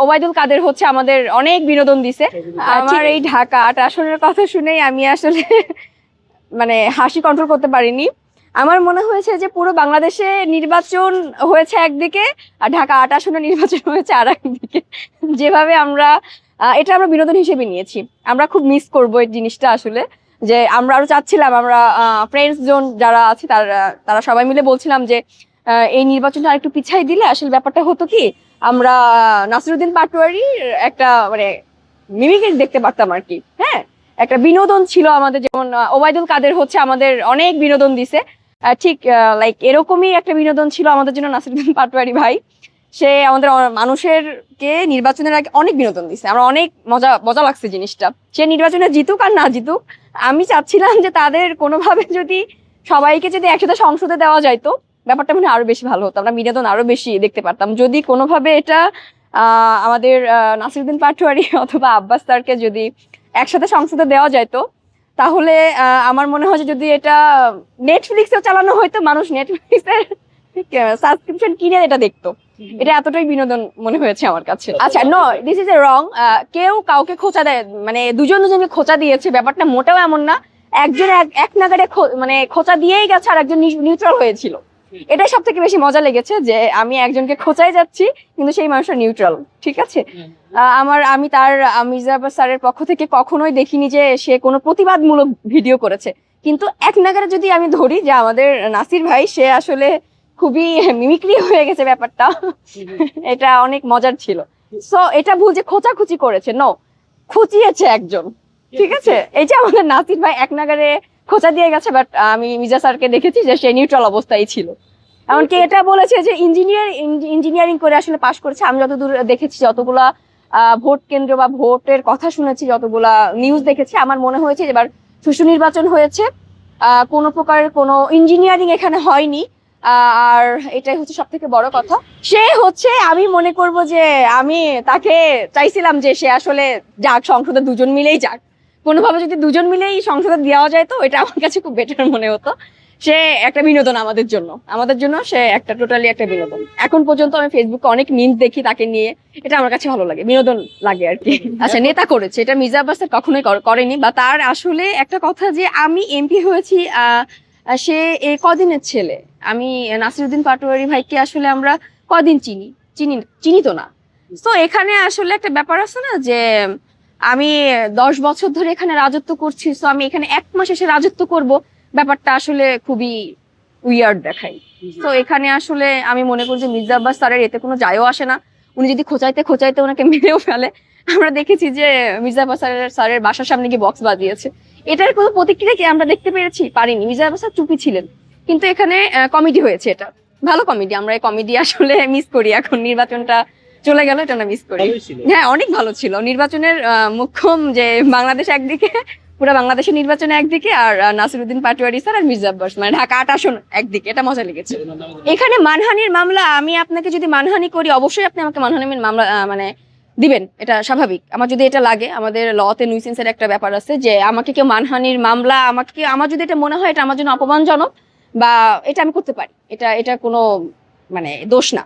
ওবায়দুল কাদের হচ্ছে আমাদের অনেক বিনোদন দিছে। আমার এই ঢাকা ৮ আসনের কথা শুনেই আমি আসলে মানে হাসি কন্ট্রোল করতে পারিনি। আমার মনে হয়েছে যে পুরো বাংলাদেশে নির্বাচন হয়েছে একদিকে আর ঢাকা ৮ আসনের নির্বাচন হয়েছে আর একদিকে। যেভাবে আমরা এটা আমরা বিনোদন হিসেবে নিয়েছি, আমরা খুব মিস করবো এই জিনিসটা আসলে। যে আমরা আরো চাচ্ছিলাম, আমরা ফ্রেন্ডস জোন যারা আছে তারা সবাই মিলে বলছিলাম যে এই নির্বাচনটা আরেকটু পিছাই দিলে আসলে ব্যাপারটা হতো কি, আমরা নাসিরউদ্দিন পাটোয়ারির একটা মানে মিমিক্রি দেখতে পারতাম আর কি। হ্যাঁ, একটা বিনোদন ছিল আমাদের, যেমন ওবায়দুল কাদের হচ্ছে আমাদের অনেক বিনোদন দিছে, ঠিক লাইক এরকমই একটা বিনোদন ছিল আমাদের জন্য নাসিরউদ্দিন পাটোয়ারি ভাই। সে আমাদের মানুষের কে নির্বাচনের আগে অনেক বিনোদন দিছে, আমরা অনেক মজা লাগছে জিনিসটা। সে নির্বাচনে জিতুক আর না জিতুক, আমি চাচ্ছিলাম যে তাদের কোনোভাবে যদি সবাইকে যদি একসাথে সংসদে দেওয়া যাইতো, ব্যাপারটা মনে আরো বেশি ভালো হতো, আমরা বিনোদন আরো বেশি দেখতে পারতাম। যদি কোনোভাবে এটা আমাদের নাসিরউদ্দিন পাটোয়ারি অথবা আব্বাস স্যারকে যদি একসাথে সংসদে দেওয়া যাইতো, তাহলে আমার মনে হয় যে যদি এটা নেটফ্লিক্সেও চালানো হয়তো, মানুষ নেটফ্লিক্সের সাবস্ক্রিপশন কিনে এটা দেখতো। এটা এতটাই বিনোদন মনে হয়েছে আমার কাছে। আচ্ছা, নো, দিস ইজ এ রং। কেউ কাউকে খোঁচা দেয়, মানে দুজনকে খোঁচা দিয়েছে, ব্যাপারটা মোটেও এমন না। একজন এক নাগারে মানে খোঁচা দিয়েই গেছে আর একজন নিউট্রাল হয়েছিল। এটাই সব থেকে বেশি মজা লেগেছে যে আমি একজনকে খোঁচাই যাচ্ছি কিন্তু সেই মানুষটা নিউট্রাল। ঠিক আছে, আমি তার মির্জা আব্বাস স্যারের পক্ষ থেকে কখনোই দেখিনি যে সে কোনো প্রতিবাদমূলক ভিডিও করেছে। কিন্তু এক নাগারে যদি আমি ধরি যে আমাদের নাসির ভাই, সে আসলে খুবই মিমিক্রি হয়ে গেছে ব্যাপারটা। এটা অনেক মজার ছিল। সো এটা ভুল যে খোঁচাখুচি করেছে, নো, খুঁচিয়েছে একজন। ঠিক আছে, এই যে আমাদের নাসির ভাই এক নাগারে খোঁচা দিয়ে গেছে, বাট আমি মির্জা স্যারকে দেখেছি যে সে নিউট্রাল অবস্থায় ছিল। এমনকি এটা বলেছে যে ইঞ্জিনিয়ারিং করে আসলে পাশ করেছে। আমি যতদূর দেখেছি, যতগুলা ভোট কেন্দ্র বা ভোটের কথা শুনেছি, যতগুলা নিউজ দেখেছি, আমার মনে হয়েছে এবার সুষ্ঠু নির্বাচন হয়েছে, কোনো প্রকারের কোনো ইঞ্জিনিয়ারিং এখানে হয়নি। আর এটাই হচ্ছে সব থেকে বড় কথা। সে হচ্ছে, আমি মনে করব যে আমি তাকে চাইছিলাম যে সে আসলে যাক, সংসদে দুজন মিলেই যাক, কোনোভাবে যদি দুজন মিলেই সংসদে দেওয়া যায় তো এটা আমার কাছে খুব বেটার মনে হতো। সে একটা বিনোদন আমাদের জন্য সে একটা টোটালি একটা বিনোদন। এখন পর্যন্ত আমি ফেসবুকে অনেক মিমস দেখি তাকে নিয়ে, এটা আমার কাছে ভালো লাগে, বিনোদন লাগে আর কি। আচ্ছা, নেতা করেছে, এটা মির্জা আব্বাস স্যার কখনোই করেনি। বা তার আসলে একটা কথা যে আমি এমপি হয়েছি, সে এই কদিনের ছেলে। আমি নাসিরউদ্দিন পাটোয়ারি ভাইকে আসলে আমরা কদিন চিনি তো না। তো এখানে আসলে একটা ব্যাপার আছে না যে আমি 10 বছর ধরে এখানে রাজত্ব করছি, তো আমি এখানে 1 মাস এসে রাজত্ব করব, ব্যাপারটা আসলে খুবই উইয়ার্ড দেখাই। তো এখানে আসলে আমি মনে করি যে মির্জা আব্বাস স্যারের এতে কোনো যায়ও আসে না। উনি যদি খোঁচাইতে ওনাকে মেরেও ফেলে, আমরা দেখেছি যে মির্জা আব্বাস স্যারের বাসার সামনে গিয়ে বক্স বাজিয়েছে। এটার কোনো প্রতিক্রিয়া কি আমরা দেখতে পারিনি। মির্জা আব্বাস স্যার চুপি ছিলেন, কিন্তু এখানে কমেডি হয়েছে, এটা ভালো কমেডি। আমরা এই কমেডি আসলে মিস করি, এখন নির্বাচনটা চলে গেল, এটা না মিস করি। হ্যাঁ, অনেক ভালো ছিল নির্বাচনের মুখ্যম যে বাংলাদেশ একদিকে, পুরো বাংলাদেশের নির্বাচনে একদিকে, আর নাসিরউদ্দিন পাটোয়ারি স্যার আর মির্জা আব্বাস মানে ঢাকা ৮ আসন একদিকে, এটা মজা লেগেছে। এখানে মানহানির মামলা, আমি আপনাকে যদি মানহানি করি, অবশ্যই আপনি আমাকে মানহানির মামলা মানে দিবেন, এটা স্বাভাবিক। আমার যদি এটা লাগে, আমাদের লতে নুইসেন্সের একটা ব্যাপার আছে যে আমাকে কেউ মানহানির মামলা, আমার যদি এটা মনে হয় এটা আমার জন্য অপমানজনক বা এটা আমি করতে পারি, এটা কোনো মানে দোষ না।